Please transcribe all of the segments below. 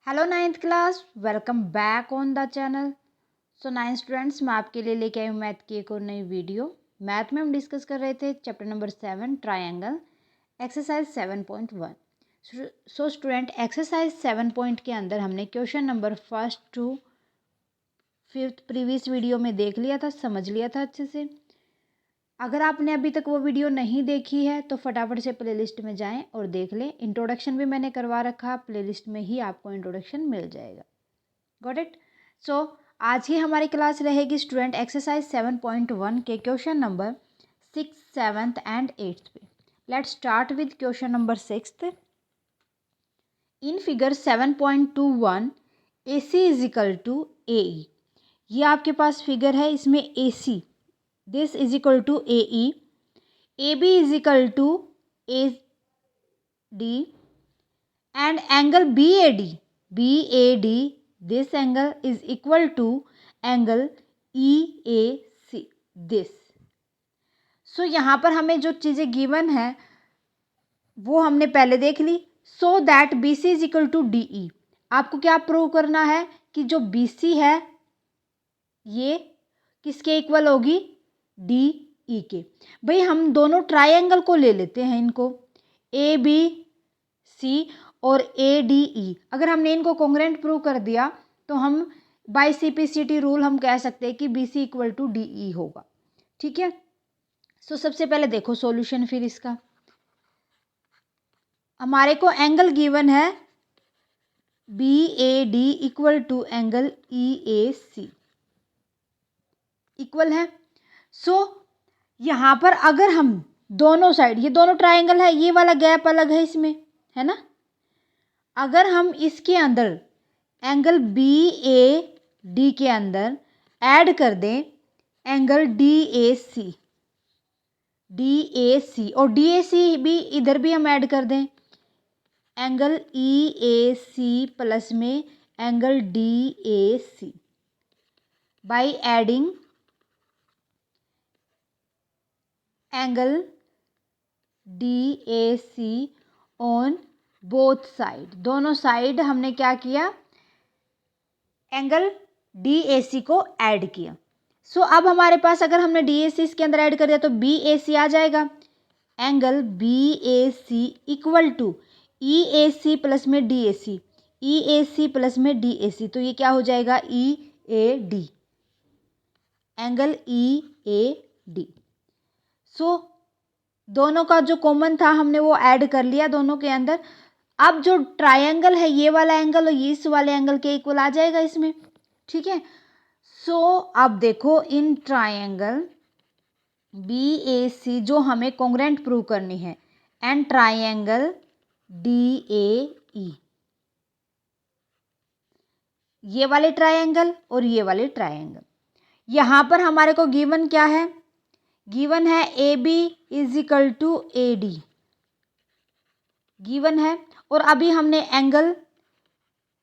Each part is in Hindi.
Hello ninth class, welcome back on the channel. So ninth students, मैं आपके लिए लेके आई हूँ मैथ की एक और नई वीडियो। मैथ में हम डिस्कस कर रहे थे chapter number 7 triangle, exercise 7.1। So student, exercise 7 point के अंदर हमने question number first to fifth previous video में देख लिया था, समझ लिया था अच्छे से। अगर आपने अभी तक वो वीडियो नहीं देखी है तो फटाफट से प्लेलिस्ट में जाएं और देख लें। इंट्रोडक्शन भी मैंने करवा रखा, प्लेलिस्ट में ही आपको इंट्रोडक्शन मिल जाएगा। Got it. सो आज ही हमारी क्लास रहेगी स्टूडेंट एक्सरसाइज 7.1 के क्वेश्चन नंबर 6, 7 एंड 8 पे। Let's start with question number 6। In figure 7.21 AC is equal to AE। ये आपके पास फिगर है, इसमें AC this is equal to AE, AB is equal to AD and angle BAD this angle is equal to angle EAC this। सो यहाँ पर हमें जो चीज़ें गिवन है वो हमने पहले देख ली। So that BC is equal to DE। आपको क्या प्रूव करना है कि जो BC है ये किसके इक्वल होगी, DE के। भाई हम दोनों ट्रायंगल को ले लेते हैं, इनको ABC और ADE। अगर हमने इनको कॉन्ग्रुएंट प्रूव कर दिया तो हम बाय CPCT रूल हम कह सकते हैं कि BC इक्वल टू DE होगा। ठीक है। सो सबसे पहले देखो सॉल्यूशन फिर इसका। हमारे को एंगल गिवन है BAD equal to angle EAC equal है। सो यहाँ पर अगर हम दोनों साइड, ये दोनों ट्रायंगल है, ये वाला गैप अलग है इसमें, है ना। अगर हम इसके अंदर एंगल BAD के अंदर ऐड कर दें एंगल DAC और DAC भी इधर भी हम ऐड कर दें एंगल EAC प्लस में angle DAC by adding angle DAC on both side. दोनों साइड हमने क्या किया, एंगल DAC को ऐड किया। सो अब हमारे पास अगर हमने DAC इसके अंदर ऐड कर दिया तो BAC आ जाएगा। Angle BAC equal to EAC plus में DAC, EAC प्लस में DAC, तो ये क्या हो जाएगा, EAD, एंगल EAD। सो दोनों का जो कॉमन था हमने वो ऐड कर लिया दोनों के अंदर। अब जो ट्रायंगल है ये वाला एंगल और इस वाले एंगल के इक्वल आ जाएगा इसमें। ठीक है। सो अब देखो इन ट्रायंगल BAC जो हमें कॉन्ग्रुएंट प्रूव करनी है एंड ट्रायंगल DAE, ये वाले ट्रायंगल और ये वाले ट्रायंगल, यहाँ पर हमारे को गिवन क्या है, गिवन है AB is equal to AD given है। और अभी हमने एंगल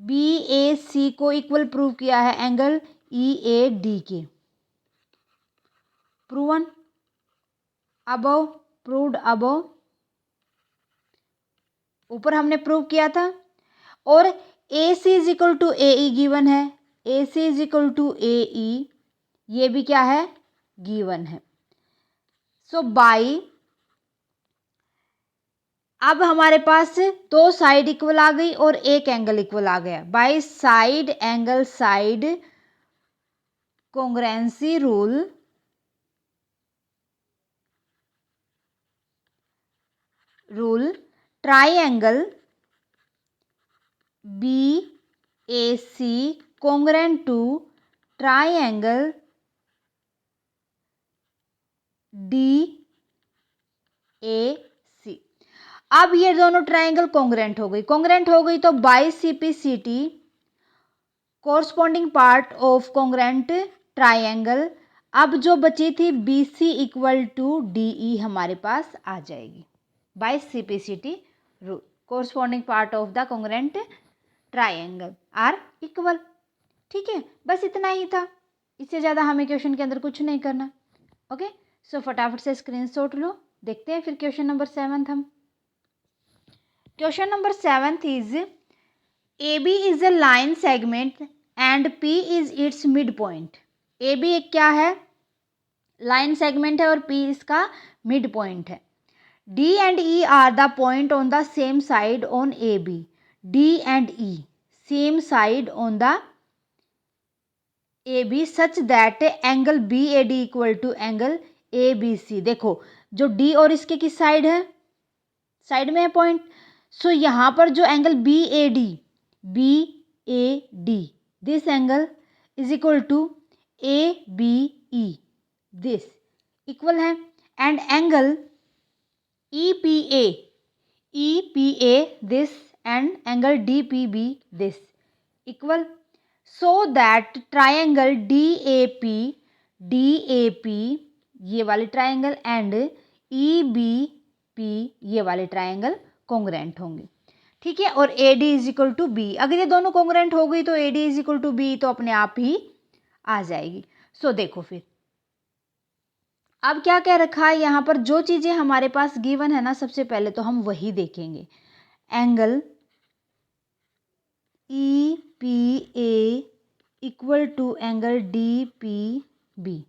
BAC को इक्वल प्रूव किया है एंगल EAD के। प्रूवन अबव, प्रूव्ड अबव, ऊपर हमने प्रूव किया था। और AC is equal to AE given है, AC is equal to AE ये भी क्या है, गिवन है। सो बाई, अब हमारे पास दो साइड इक्वल आ गई और एक एंगल इक्वल आ गया। By side angle side congruency rule triangle BAC congruent to triangle DAC। अब ये दोनों ट्रायंगल कॉन्ग्रुएंट हो गई, कॉन्ग्रुएंट हो गई तो by CPCT corresponding part of congruent triangle. अब जो बची थी BC इक्वल टू DE हमारे पास आ जाएगी by CPCT rule. Corresponding part of the congruent triangle are equal. ठीक है, बस इतना ही था, इससे ज़्यादा हमें क्वेश्चन के अंदर कुछ नहीं करना। ओके। सो फटाफट से स्क्रीनशॉट लो, देखते हैं फिर क्वेश्चन नंबर 7 हम। Question number 7 is A B is a line segment and P is its mid point. A B एक क्या है, लाइन सेगमेंट है और पी इसका मिड पॉइंट है। D and E are the point on the same side on A B. D and E same side on the A B such that angle B A D equal to angle A B C. देखो जो डी और इसके किस साइड है, साइड में है पॉइंट। सो यहाँ पर जो angle B A D this angle is equal to A B E, this equal है। And angle E P A this and angle D P B this equal. So that triangle D A P ये वाले triangle and E B P ये वाले ट्राइंगल कॉन्ग्रेंट होंगे। ठीक है, और A D is equal to B, अगर ये दोनों कॉन्ग्रेंट हो गई तो A D is equal to B तो अपने आप ही आ जाएगी। सो देखो फिर अब क्या कह रखा है यहाँ पर, जो चीज़ें हमारे पास गिवन है ना, सबसे पहले तो हम वही देखेंगे। Angle E P A equal to angle D P B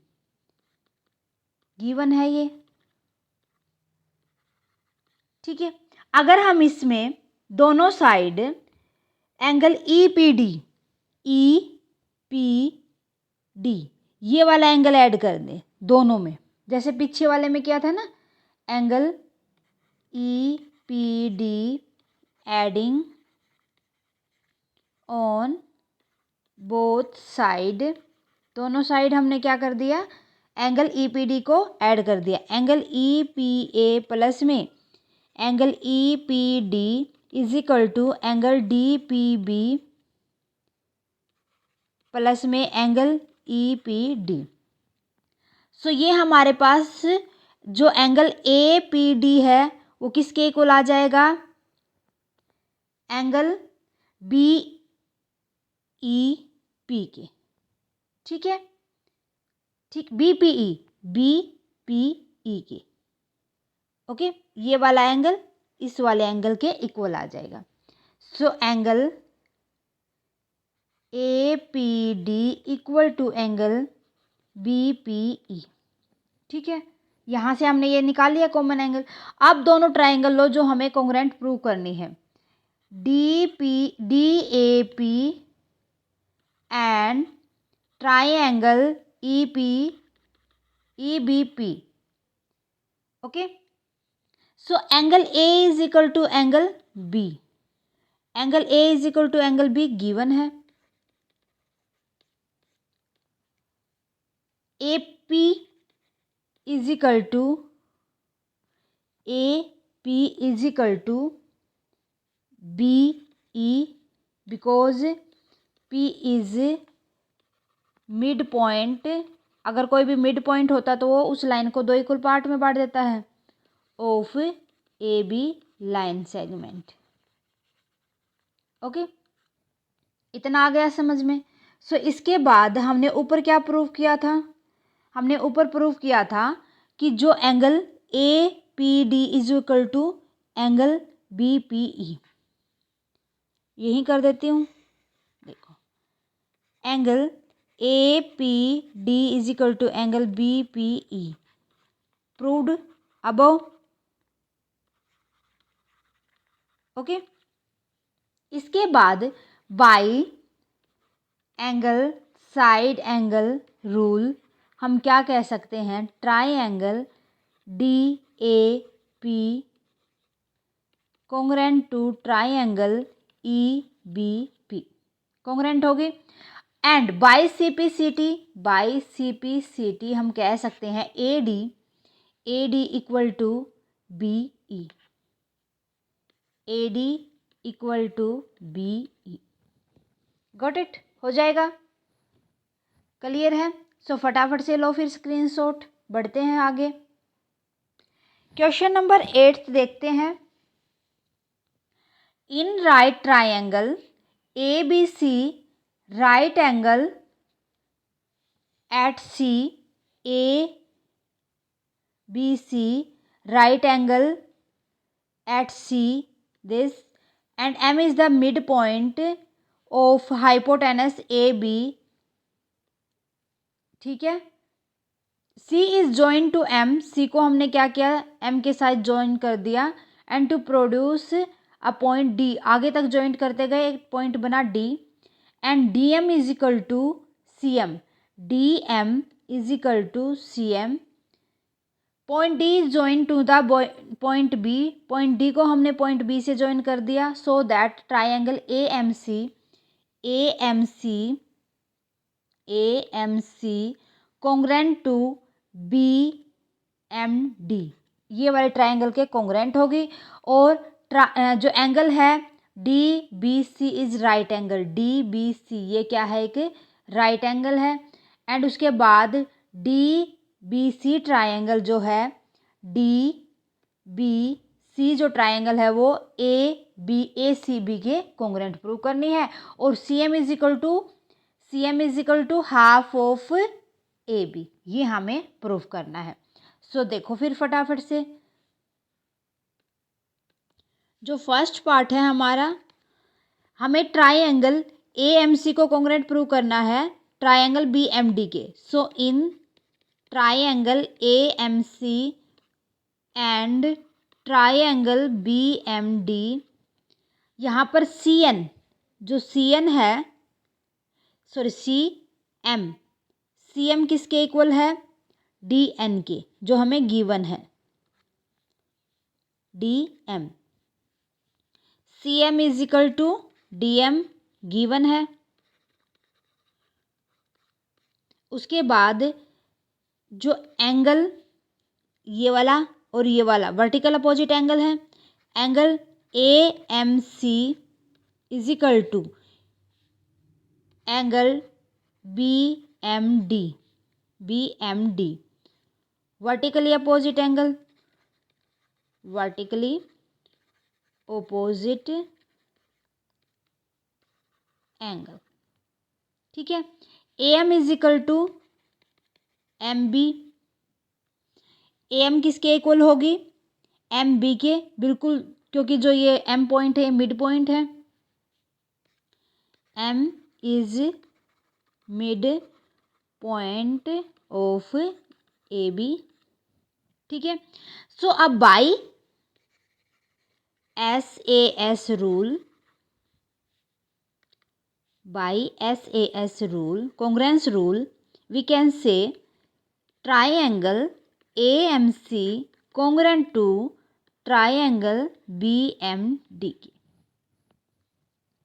given है ये। ठीक है, अगर हम इसमें दोनों side angle E P D ये वाला एंगल ऐड कर दें दोनों में, जैसे पीछे वाले में क्या था ना, angle E P D adding on both side, दोनों साइड हमने क्या कर दिया, एंगल ई पी डी को ऐड कर दिया। Angle E P A plus में angle E P D is equal to angle D P B plus में angle E P D. So ये हमारे पास जो एंगल ए पी डी है वो किसके इक्वल आ जाएगा, एंगल बी ई पी के। ठीक है, ठीक, बी पी ई के। ओके, ये वाला एंगल इस वाले एंगल के इक्वल आ जाएगा। So angle A P D equal to angle B P E. ठीक है, यहाँ से हमने ये निकाल लिया कॉमन एंगल। अब दोनों ट्राइंगल लो जो हमें कॉन्ग्रेंट प्रूव करनी है, D A P and triangle E B P. Okay, so angle A is equal to angle B, angle A is equal to angle B given है। A P is equal to B E, because P is mid point. अगर कोई भी मिड पॉइंट होता तो वो उस लाइन को दो इक्वल पार्ट में बांट देता है of A B line segment. Okay, इतना आ गया समझ में। सो इसके बाद हमने ऊपर क्या प्रूव किया था, हमने ऊपर प्रूव किया था कि जो angle A P D is equal to angle B P E, यही कर देती हूँ। देखो angle A P D is equal to angle B P E proved above. Okay, इसके बाद by angle side angle rule हम क्या कह सकते हैं, triangle D A P congruent to triangle E B P congruent हो गई। And by C P C T हम कह सकते हैं ए D equal to B E, A D equal to B E. Got it, हो जाएगा, क्लियर है। सो फटाफट से लो फिर स्क्रीनशॉट, बढ़ते हैं आगे। क्वेश्चन नंबर 8 देखते हैं। In right triangle A B C right angle at C, A B C right angle at C this, and M is the mid point of hypotenuse A B, ठीक है। C is join to M, C को हमने क्या किया, एम के साथ जॉइन कर दिया, and to produce a point D, आगे तक जॉइंट करते गए, एक पॉइंट बना D, and D M is equal to C M, D M is equal to C M. Point D is join to the point B, point D को हमने पॉइंट बी से जॉइन कर दिया, so that triangle A M C, A M C, A M C congruent to B M D, ये वाले ट्राइंगल के कॉन्ग्रेंट होगी। और जो एंगल है D B C is right angle, D B C ये क्या है, एक राइट एंगल है। एंड उसके बाद डी बी सी ट्राइंगल जो है, डी बी सी जो ट्राइंगल है वो ए सी बी के कॉन्ग्रेंट प्रूव करनी है। और C M is equal to half of A B, ये हमें प्रूव करना है। सो देखो फिर फटाफट से, जो फर्स्ट पार्ट है हमारा, हमें ट्राइंगल ए एम सी को कॉन्ग्रेंट प्रूव करना है ट्राइंगल बी एम डी के। So in triangle A M C and triangle B M D, यहाँ पर सी एन, जो सी एन है, sorry C M, C M किसके इक्वल है, डी एन के, जो हमें गिवन है, D M, C M is equal to D M given है। उसके बाद जो एंगल ये वाला और ये वाला वर्टिकल अपोजिट एंगल है, angle A M C is equal to angle B M D, B M D vertically opposite angle, vertically opposite angle, ठीक है। A M is equal to M B, A M किसके इक्वल होगी, एम बी के, बिल्कुल, क्योंकि जो ये एम पॉइंट है मिड पॉइंट है, M is mid point of A B, ठीक है। सो अब by SAS rule, by SAS rule, congruence rule, we can say triangle AMC congruent to triangle BMD की।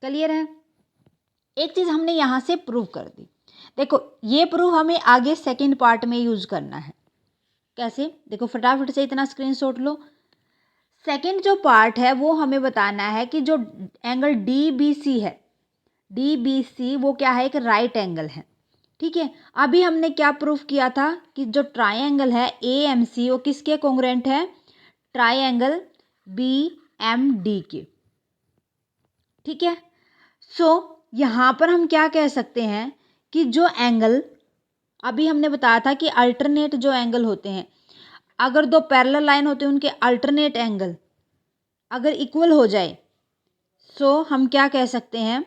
क्लियर है? एक चीज़ हमने यहाँ से प्रूव कर दी। देखो ये प्रूव हमें आगे सेकंड पार्ट में यूज करना है। कैसे? देखो फटाफट से इतना स्क्रीनशॉट लो। सेकंड जो पार्ट है वो हमें बताना है कि जो एंगल DBC है, DBC वो क्या है, एक राइट एंगल है, ठीक है। अभी हमने क्या प्रूफ किया था कि जो ट्राइंगल है AMC वो किसके कॉन्ग्रुएंट है, ट्राइंगल BMD के, ठीक है। सो यहाँ पर हम क्या कह सकते हैं कि जो एंगल अभी हमने बताया था कि अल्टरनेट जो एंगल होते हैं, अगर दो पैरेलल लाइन होते हैं उनके अल्टरनेट एंगल अगर इक्वल हो जाए, सो हम क्या कह सकते हैं,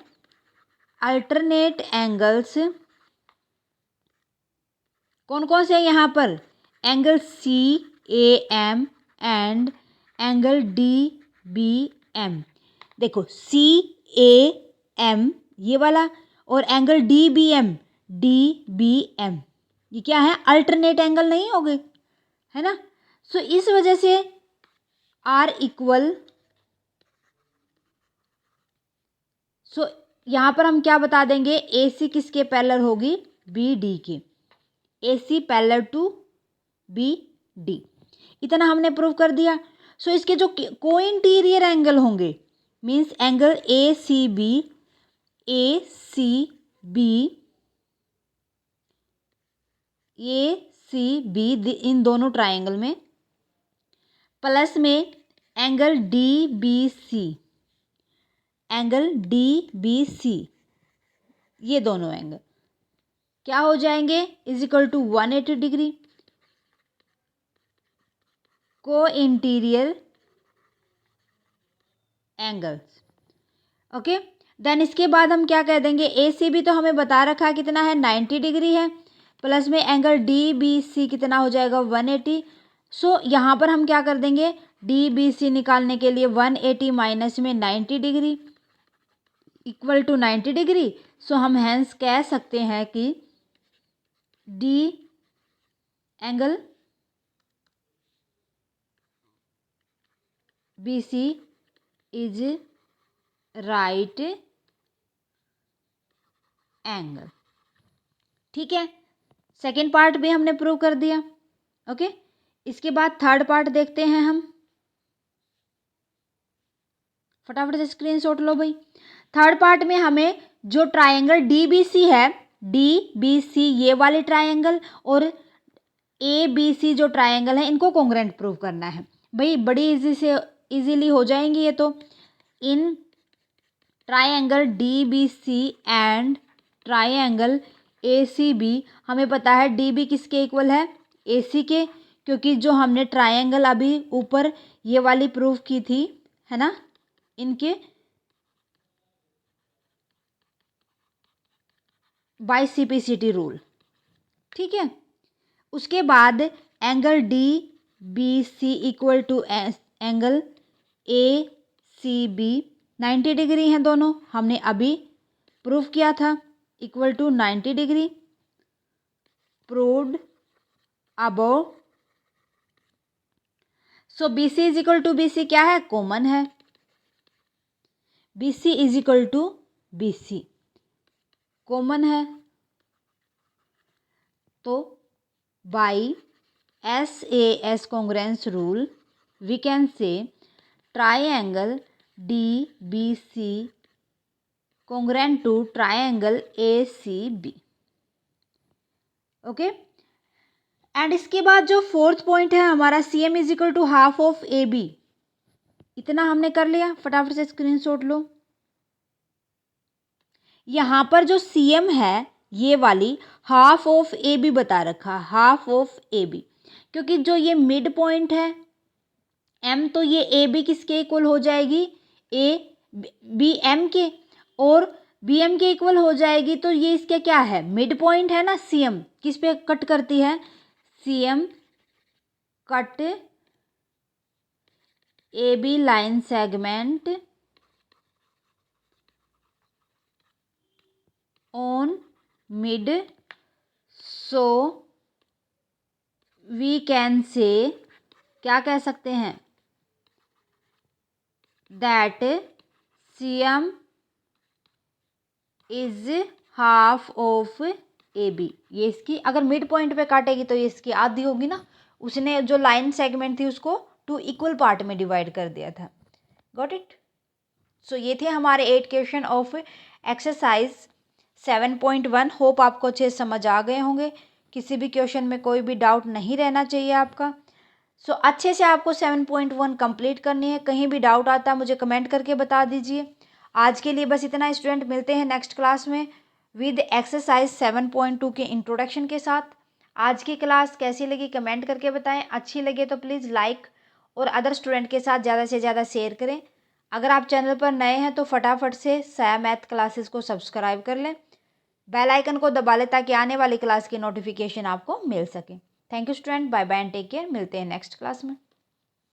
अल्टरनेट एंगल्स कौन कौन से हैं यहाँ पर, angle CAM and angle DBM। देखो CAM ये वाला और एंगल DBM ये क्या है, अल्टरनेट एंगल नहीं हो गए, है ना। सो इस वजह से आर इक्वल, सो यहाँ पर हम क्या बता देंगे, AC किसके पैरेलल होगी, BD के, AC पैरेलल टू BD। इतना हमने प्रूव कर दिया। सो इसके जो को इंटीरियर एंगल होंगे, मीन्स एंगल ACB इन दोनों ट्राइंगल में, प्लस में एंगल DBC ये दोनों एंगल क्या हो जाएंगे, इज इक्वल टू 180 डिग्री। को इंटीरियर एंगल्स ओके। देन इसके बाद हम क्या कह देंगे, ए सी बी तो हमें बता रखा है कितना है 90 डिग्री है, प्लस में एंगल डी बी सी कितना हो जाएगा 180। सो यहाँ पर हम क्या कर देंगे, डी बी सी निकालने के लिए 180 माइनस में 90 degree equal to 90 degree. So हम हैंस कह सकते हैं कि D angle B C is right angle. ठीक है, सेकेंड पार्ट भी हमने प्रूव कर दिया। ओके, इसके बाद थर्ड पार्ट देखते हैं हम, फटाफट से स्क्रीनशॉट लो भाई। थर्ड पार्ट में हमें जो ट्रायंगल डी बी सी है, डी बी सी ये वाले ट्रायंगल और ए बी सी जो ट्रायंगल है, इनको कॉन्ग्रुएंट प्रूव करना है भाई। बड़ी इजी से इजीली हो जाएंगी ये तो। In triangle D B C and triangle A C B, हमें पता है डी बी किसके इक्वल है, ए सी के, क्योंकि जो हमने ट्रायंगल अभी ऊपर ये वाली प्रूव की थी, है ना, इनके बाय सीपीसीटी रूल। ठीक है, उसके बाद angle D B C equal to angle A C B 90 degree हैं दोनों, हमने अभी प्रूव किया था, equal to 90 degree proved above. So B C is equal to B C क्या है, कॉमन है, B C is equal to B C common है। तो by S A S congruence rule we can say triangle D B C congruent to triangle A C B. Okay, and इसके बाद जो फोर्थ पॉइंट है हमारा, C M is equal to half of A B, इतना हमने कर लिया, फटाफट से स्क्रीनशॉट लो। यहाँ पर जो सी एम है ये वाली हाफ ऑफ ए बी बता रखा, हाफ ऑफ ए बी, क्योंकि जो ये मिड पॉइंट है एम, तो ये ए बी किसके इक्वल हो जाएगी, ए बी एम के, और बी एम के इक्वल हो जाएगी। तो ये इसके क्या है, मिड पॉइंट है ना, सी एम किस पे कट करती है, C M cut A B line segment on mid. So we can say, क्या कह सकते हैं, that C M is half of A B. ये इसकी अगर मिड पॉइंट पे काटेगी तो ये इसकी आधी होगी ना, उसने जो लाइन सेगमेंट थी उसको 2 इक्वल पार्ट में डिवाइड कर दिया था। Got it. सो ये थे हमारे 8 क्वेश्चन ऑफ एक्सरसाइज 7.1। होप आपको अच्छे समझ आ गए होंगे, किसी भी क्वेश्चन में कोई भी डाउट नहीं रहना चाहिए आपका। सो अच्छे से आपको 7.1 कंप्लीट करनी है। कहीं भी डाउट आता है मुझे कमेंट करके बता दीजिए। आज के लिए बस इतना स्टूडेंट, मिलते हैं नेक्स्ट क्लास में विद एक्सरसाइज 7.2 के इंट्रोडक्शन के साथ। आज की क्लास कैसी लगी कमेंट करके बताएं, अच्छी लगे तो प्लीज़ लाइक और अदर स्टूडेंट के साथ ज़्यादा से ज़्यादा शेयर करें। अगर आप चैनल पर नए हैं तो फटाफट से साया मैथ क्लासेस को सब्सक्राइब कर लें, बेल आइकन को दबा लें ताकि आने वाली क्लास की नोटिफिकेशन आपको मिल सके। Thank you student, bye bye and take care. मिलते हैं नेक्स्ट क्लास में।